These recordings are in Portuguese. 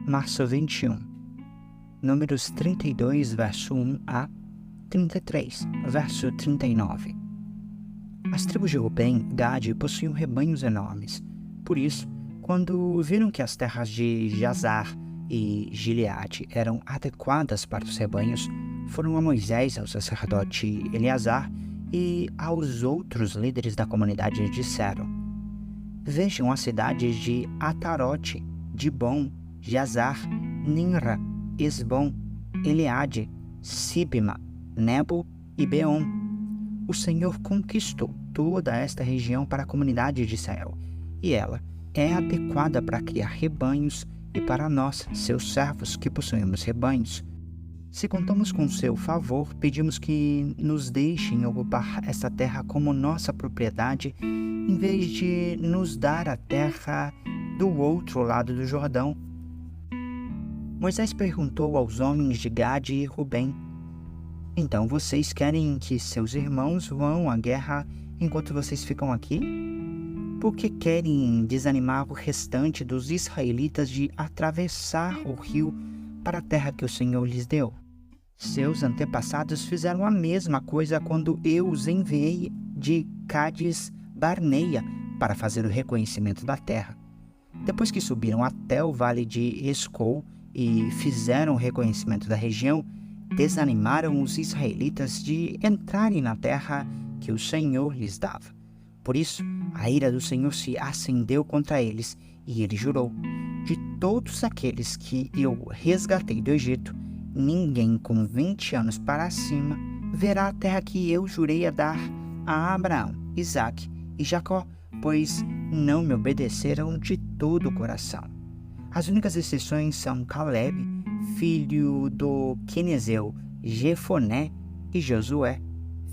março 21. Números 32, verso 1 a 33, verso 39. As tribos de Rubem e Gade possuíam rebanhos enormes. Por isso, quando viram que as terras de Jazar e Gileade eram adequadas para os rebanhos, foram a Moisés, ao sacerdote Eleazar e aos outros líderes da comunidade e disseram: Vejam as cidades de Atarote, Dibon, Jazar, Ninra, Esbom, Eleade, Sibma, Nebo e Beom. O Senhor conquistou toda esta região para a comunidade de Israel, e ela é adequada para criar rebanhos e para nós, seus servos, que possuímos rebanhos. Se contamos com seu favor, pedimos que nos deixem ocupar essa terra como nossa propriedade, em vez de nos dar a terra do outro lado do Jordão. Moisés perguntou aos homens de Gade e Rubem: Então vocês querem que seus irmãos vão à guerra enquanto vocês ficam aqui? Por que querem desanimar o restante dos israelitas de atravessar o rio para a terra que o Senhor lhes deu? Seus antepassados fizeram a mesma coisa quando eu os enviei de Cádiz Barneia para fazer o reconhecimento da terra. Depois que subiram até o vale de Escol e fizeram o reconhecimento da região, desanimaram os israelitas de entrarem na terra que o Senhor lhes dava. Por isso, a ira do Senhor se acendeu contra eles, e ele jurou: De todos aqueles que eu resgatei do Egito, ninguém com 20 anos para cima verá a terra que eu jurei a dar a Abraão, Isaque e Jacó, pois não me obedeceram de todo o coração. As únicas exceções são Caleb, filho do Quenezeu, Jefoné e Josué,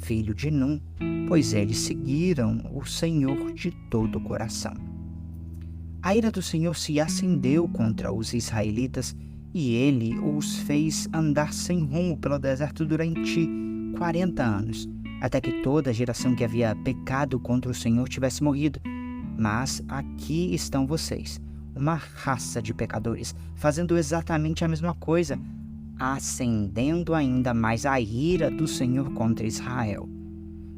filho de Num, pois eles seguiram o Senhor de todo o coração. A ira do Senhor se acendeu contra os israelitas, e ele os fez andar sem rumo pelo deserto durante 40 anos, até que toda a geração que havia pecado contra o Senhor tivesse morrido. Mas aqui estão vocês, uma raça de pecadores, fazendo exatamente a mesma coisa, acendendo ainda mais a ira do Senhor contra Israel.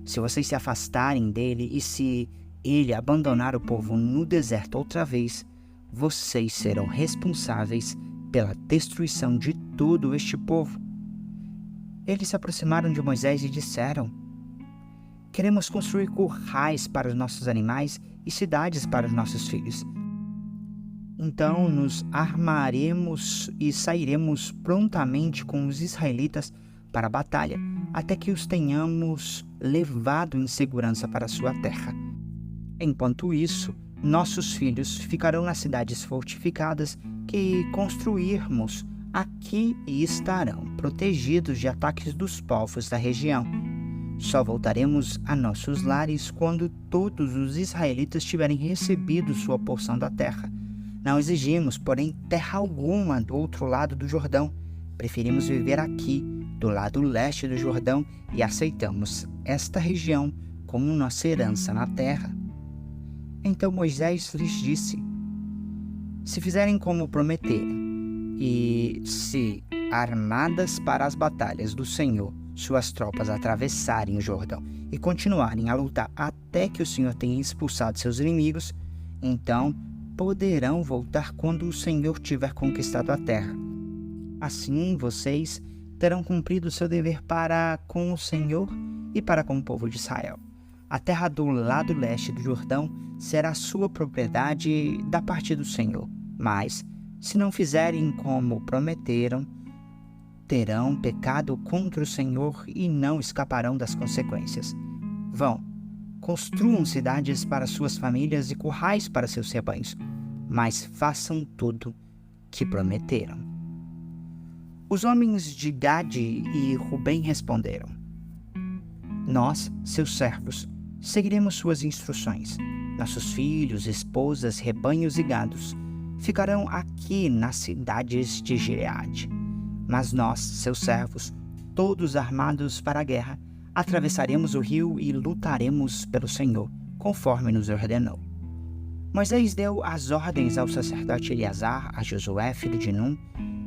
Se vocês se afastarem dele e se ele abandonar o povo no deserto outra vez, vocês serão responsáveis pela destruição de todo este povo. Eles se aproximaram de Moisés e disseram: Queremos construir currais para os nossos animais e cidades para os nossos filhos. Então nos armaremos e sairemos prontamente com os israelitas para a batalha, até que os tenhamos levado em segurança para a sua terra. Enquanto isso, nossos filhos ficarão nas cidades fortificadas que construirmos aqui e estarão protegidos de ataques dos povos da região. Só voltaremos a nossos lares quando todos os israelitas tiverem recebido sua porção da terra. Não exigimos, porém, terra alguma do outro lado do Jordão. Preferimos viver aqui, do lado leste do Jordão, e aceitamos esta região como nossa herança na terra. Então Moisés lhes disse: Se fizerem como prometerem, e se, armadas para as batalhas do Senhor, suas tropas atravessarem o Jordão e continuarem a lutar até que o Senhor tenha expulsado seus inimigos, então poderão voltar quando o Senhor tiver conquistado a terra. Assim vocês terão cumprido seu dever para com o Senhor e para com o povo de Israel. A terra do lado leste do Jordão será sua propriedade da parte do Senhor. Mas, se não fizerem como prometeram, terão pecado contra o Senhor e não escaparão das consequências. Vão, construam cidades para suas famílias e currais para seus rebanhos, mas façam tudo que prometeram. Os homens de Gade e Rubem responderam: Nós, seus servos, seguiremos suas instruções. Nossos filhos, esposas, rebanhos e gados ficarão aqui nas cidades de Gileade. Mas nós, seus servos, todos armados para a guerra, atravessaremos o rio e lutaremos pelo Senhor, conforme nos ordenou. Moisés deu as ordens ao sacerdote Eleazar, a Josué, filho de Num,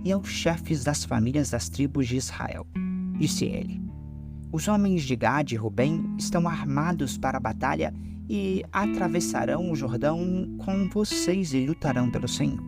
e aos chefes das famílias das tribos de Israel. Disse ele: os homens de Gade e Rubem estão armados para a batalha e atravessarão o Jordão com vocês e lutarão pelo Senhor.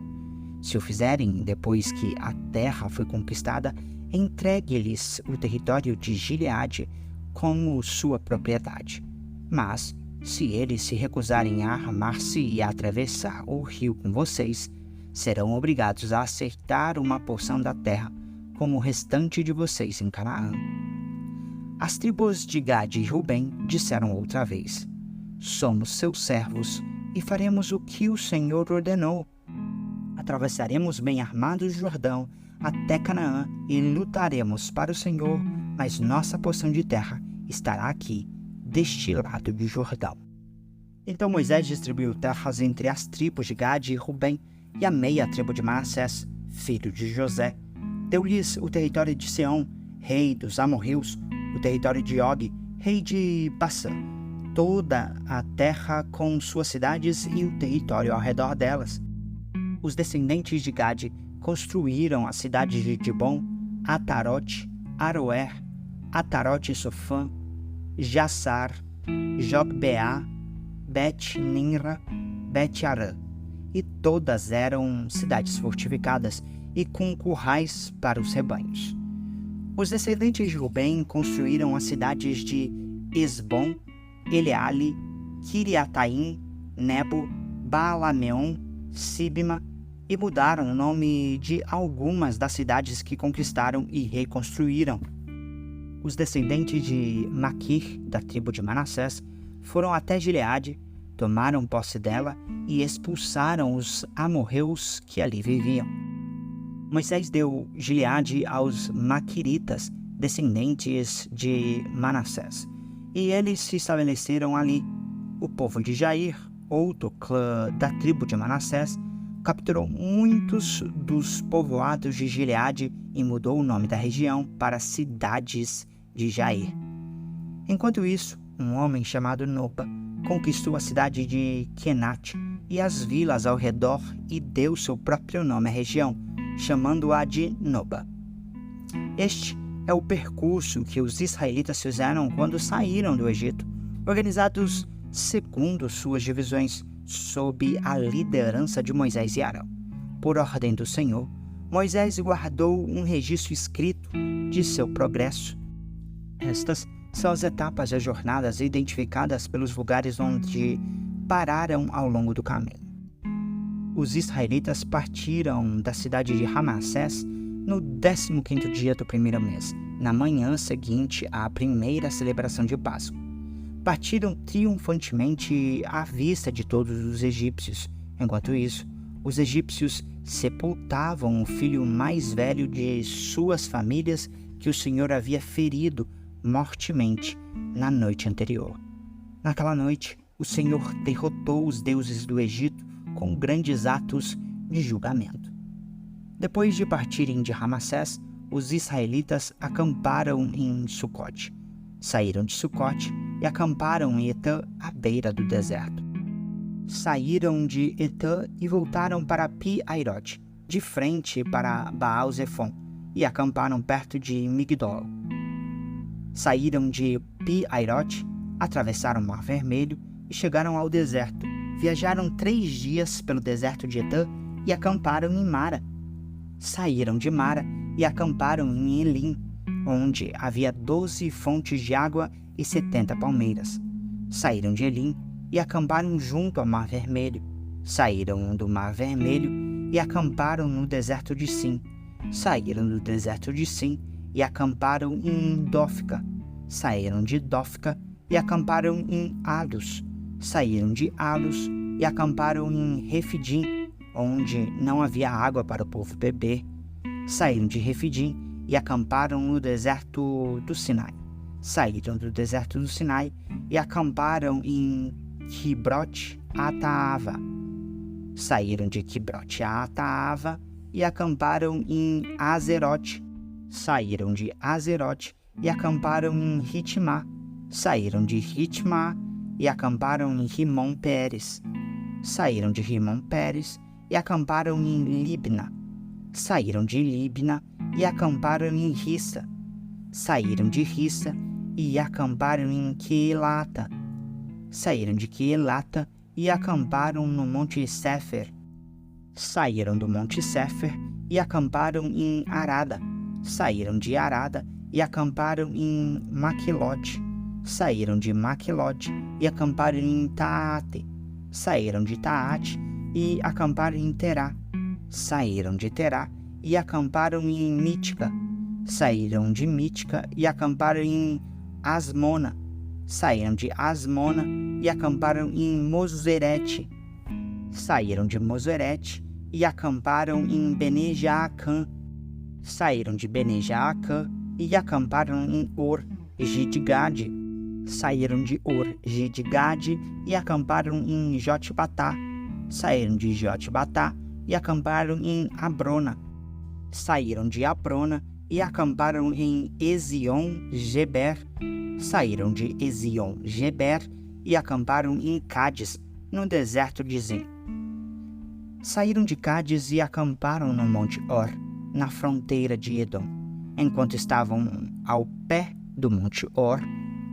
Se o fizerem depois que a terra foi conquistada, entregue-lhes o território de Gileade como sua propriedade. Mas, se eles se recusarem a armar-se e a atravessar o rio com vocês, serão obrigados a aceitar uma porção da terra, como o restante de vocês em Canaã. As tribos de Gade e Rubem disseram outra vez: somos seus servos e faremos o que o Senhor ordenou. Atravessaremos bem armados o Jordão até Canaã e lutaremos para o Senhor, mas nossa porção de terra estará aqui, deste lado do Jordão. Então Moisés distribuiu terras entre as tribos de Gade e Rubem e a meia tribo de Manassés, filho de José. Deu-lhes o território de Seom, rei dos amorreus, o território de Og, rei de Bassã, toda a terra com suas cidades e o território ao redor delas. Os descendentes de Gade construíram as cidades de Dibon, Atarote, Aroer, Atarote Sofã, Jassar, Jogbeá, Bet-Nimra, Bet-Arã, e todas eram cidades fortificadas e com currais para os rebanhos. Os descendentes de Rubem construíram as cidades de Esbom, Eleale, Kiriataim, Nebo, Baalameon, Sibma, e mudaram o nome de algumas das cidades que conquistaram e reconstruíram. Os descendentes de Maquir, da tribo de Manassés, foram até Gileade, tomaram posse dela e expulsaram os amorreus que ali viviam. Moisés deu Gileade aos Maquiritas, descendentes de Manassés, e eles se estabeleceram ali. O povo de Jair, outro clã da tribo de Manassés, capturou muitos dos povoados de Gileade e mudou o nome da região para Cidades de Jair. Enquanto isso, um homem chamado Noba conquistou a cidade de Kenate e as vilas ao redor e deu seu próprio nome à região, chamando-a de Noba. Este é o percurso que os israelitas fizeram quando saíram do Egito, organizados segundo suas divisões, sob a liderança de Moisés e Arão. Por ordem do Senhor, Moisés guardou um registro escrito de seu progresso. Estas são as etapas das jornadas identificadas pelos lugares onde pararam ao longo do caminho. Os israelitas partiram da cidade de Ramassés no 15º dia do primeiro mês, na manhã seguinte à primeira celebração de Páscoa. Partiram triunfantemente à vista de todos os egípcios. Enquanto isso, os egípcios sepultavam o filho mais velho de suas famílias que o Senhor havia ferido mortemente na noite anterior. Naquela noite, o Senhor derrotou os deuses do Egito com grandes atos de julgamento. Depois de partirem de Ramassés, os israelitas acamparam em Sucote. Saíram de Sucote e acamparam em Etã, à beira do deserto. Saíram de Etã e voltaram para Pi-Airote, de frente para Baal-Zefon, e acamparam perto de Migdol. Saíram de Pi-Airote, atravessaram o Mar Vermelho e chegaram ao deserto. Viajaram 3 dias pelo deserto de Etã e acamparam em Mara. Saíram de Mara e acamparam em Elim, onde havia 12 fontes de água e 70 palmeiras. Saíram de Elim e acamparam junto ao Mar Vermelho. Saíram do Mar Vermelho e acamparam no deserto de Sim. Saíram do deserto de Sim e acamparam em Dófica. Saíram de Dófica e acamparam em Alos. Saíram de Alos e acamparam em Refidim, onde não havia água para o povo beber. Saíram de Refidim e acamparam no deserto do Sinai. Saíram do deserto do Sinai e acamparam em Quibrote-Ataava. Saíram de Quibrote-Ataava e acamparam em Azerote. Saíram de Azerote e acamparam em Ritmá. Saíram de Ritmá e acamparam em Rimon-Pérez. saíram de Rimon Pérez e acamparam em Libna. Saíram de Libna e acamparam em Rissa. Saíram de Rissa e acamparam em Quelata. Saíram de Quelata e acamparam no Monte Séfer. Saíram do Monte Séfer e acamparam em Arada. Saíram de Arada e acamparam em Maquelote. Saíram de Maquelote e acamparam em Taate. Saíram de Taate e acamparam em Terá. Saíram de Terá e acamparam em Mítica. Saíram de Mítica e acamparam em Asmona. Saíram de Asmona e acamparam em Moserete. Saíram de Moserete e acamparam em Bene-Jaacã. Saíram de Bene-Jaacã e acamparam em Or-Gidgade. Saíram de Or-Gidgade e acamparam em Jotbatá. Saíram de Jotbatá e acamparam em Abrona. Saíram de Abrona e acamparam em Ezion-Geber. Saíram de Ezion-Geber e acamparam em Cádiz, no deserto de Zin. Saíram de Cádiz e acamparam no Monte Or, na fronteira de Edom. Enquanto estavam ao pé do Monte Or,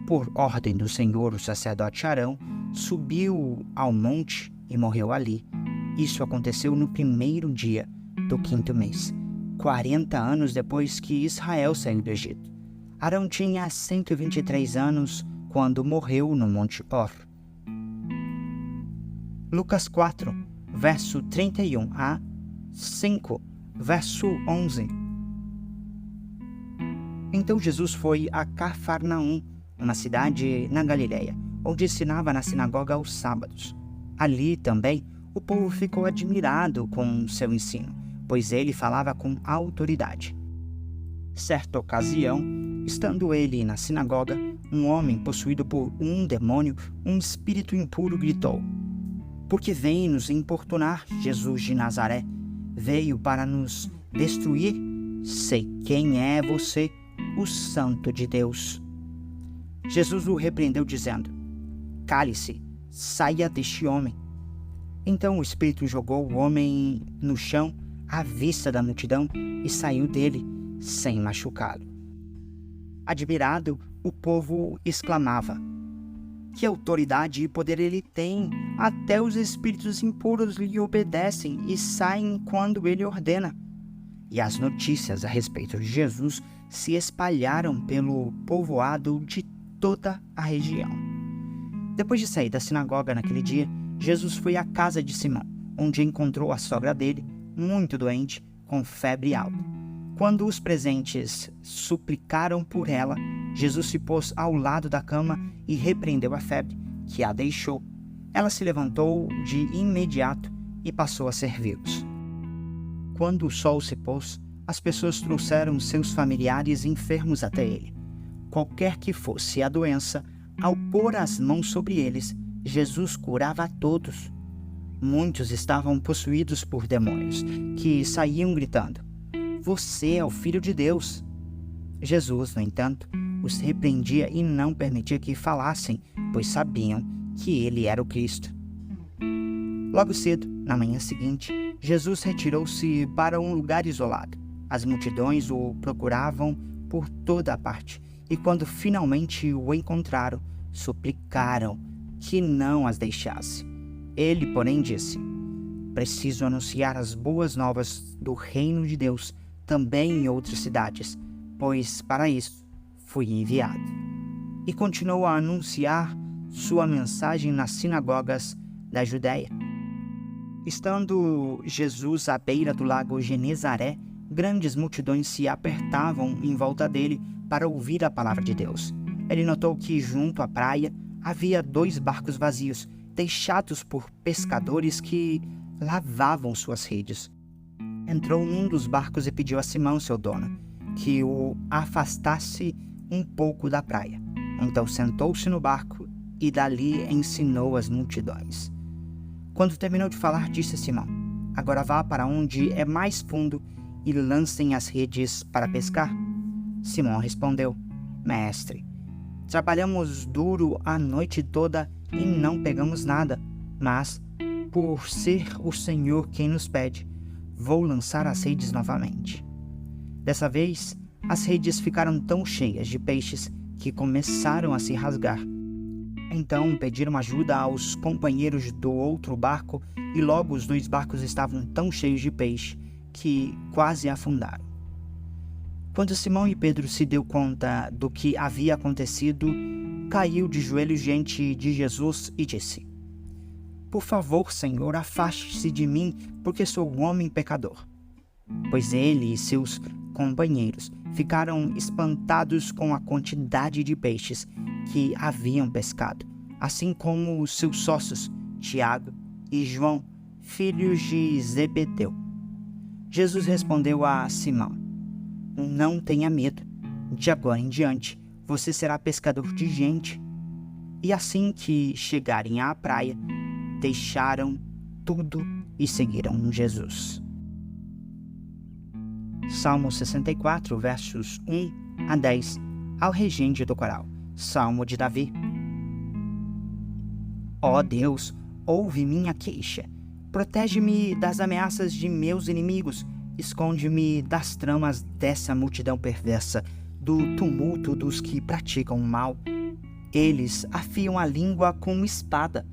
por ordem do Senhor, o sacerdote Arão subiu ao monte e morreu ali. Isso aconteceu no 1º dia do 5º mês, 40 anos depois que Israel saiu do Egito. Arão tinha 123 anos quando morreu no Monte Or. Lucas 4, verso 31 a 5, verso 11. Então Jesus foi a Cafarnaum, uma cidade na Galileia, onde ensinava na sinagoga aos sábados. Ali também o povo ficou admirado com seu ensino, pois ele falava com autoridade. Certa ocasião, estando ele na sinagoga, um homem possuído por um demônio, um espírito impuro, gritou: "Por que vem nos importunar, Jesus de Nazaré? Veio para nos destruir? Sei quem é você, o Santo de Deus." Jesus o repreendeu, dizendo: "Cale-se, saia deste homem." Então o espírito jogou o homem no chão à vista da multidão e saiu dele sem machucá-lo. Admirado, o povo exclamava: "Que autoridade e poder ele tem! Até os espíritos impuros lhe obedecem e saem quando ele ordena." E as notícias a respeito de Jesus se espalharam pelo povoado de toda a região. Depois de sair da sinagoga naquele dia, Jesus foi à casa de Simão, onde encontrou a sogra dele, muito doente, com febre alta. Quando os presentes suplicaram por ela, Jesus se pôs ao lado da cama e repreendeu a febre, que a deixou. Ela se levantou de imediato e passou a servi-los. Quando o sol se pôs, as pessoas trouxeram seus familiares enfermos até ele. Qualquer que fosse a doença, ao pôr as mãos sobre eles, Jesus curava a todos. Muitos estavam possuídos por demônios, que saíam gritando: "Você é o Filho de Deus." Jesus, no entanto, os repreendia e não permitia que falassem, pois sabiam que ele era o Cristo. Logo cedo, na manhã seguinte, Jesus retirou-se para um lugar isolado. As multidões o procuravam por toda a parte, e quando finalmente o encontraram, suplicaram que não as deixasse. Ele, porém, disse: "Preciso anunciar as boas novas do reino de Deus também em outras cidades, pois para isso fui enviado." E continuou a anunciar sua mensagem nas sinagogas da Judéia. Estando Jesus à beira do lago Genezaré, grandes multidões se apertavam em volta dele para ouvir a palavra de Deus. Ele notou que junto à praia havia 2 barcos vazios, deixados por pescadores que lavavam suas redes. Entrou num dos barcos e pediu a Simão, seu dono, que o afastasse um pouco da praia. Então sentou-se no barco e dali ensinou as multidões. Quando terminou de falar, disse a Simão: "Agora vá para onde é mais fundo e lancem as redes para pescar." Simão respondeu: "Mestre, trabalhamos duro a noite toda e não pegamos nada, mas por ser o Senhor quem nos pede, vou lançar as redes novamente. Dessa vez, as redes ficaram tão cheias de peixes que começaram a se rasgar. Então pediram ajuda aos companheiros do outro barco e logo os 2 barcos estavam tão cheios de peixe que quase afundaram. Quando Simão e Pedro se deu conta do que havia acontecido, caiu de joelhos diante de Jesus e disse: Por favor, Senhor, afaste-se de mim, porque sou um homem pecador. Pois ele e seus companheiros ficaram espantados com a quantidade de peixes que haviam pescado, assim como os seus sócios, Tiago e João, filhos de Zebedeu. Jesus respondeu a Simão: Não tenha medo, de agora em diante você será pescador de gente. E assim que chegarem à praia, deixaram tudo e seguiram Jesus. Salmo 64, versos 1 a 10, ao regente do coral. Salmo de Davi. Ó Deus, ouve minha queixa. Protege-me das ameaças de meus inimigos. Esconde-me das tramas dessa multidão perversa, do tumulto dos que praticam o mal. Eles afiam a língua como espada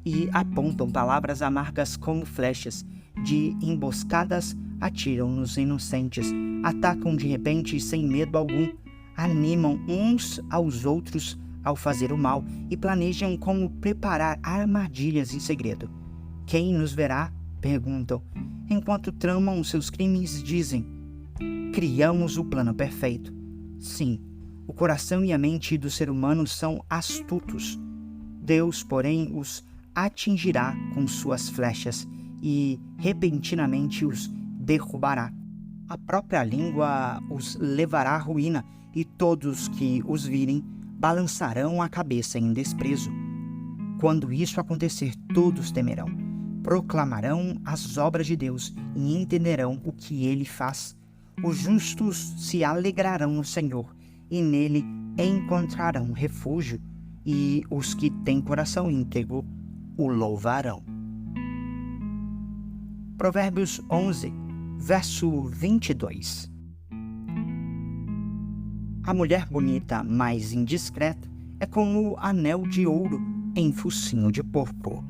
e apontam palavras amargas como flechas. De emboscadas atiram nos inocentes, atacam de repente sem medo algum, animam uns aos outros ao fazer o mal e planejam como preparar armadilhas em segredo. Quem nos verá? Perguntam. Enquanto tramam seus crimes, dizem: Criamos o plano perfeito. Sim, o coração e a mente do ser humano são astutos. Deus, porém, os atingirá com suas flechas e repentinamente os derrubará. A própria língua os levará à ruína e todos que os virem balançarão a cabeça em desprezo. Quando isso acontecer, todos temerão, proclamarão as obras de Deus e entenderão o que Ele faz. Os justos se alegrarão no Senhor e nele encontrarão refúgio, e os que têm coração íntegro o louvarão. Provérbios 11, verso 22. A mulher bonita, mas indiscreta, é como anel de ouro em focinho de porco.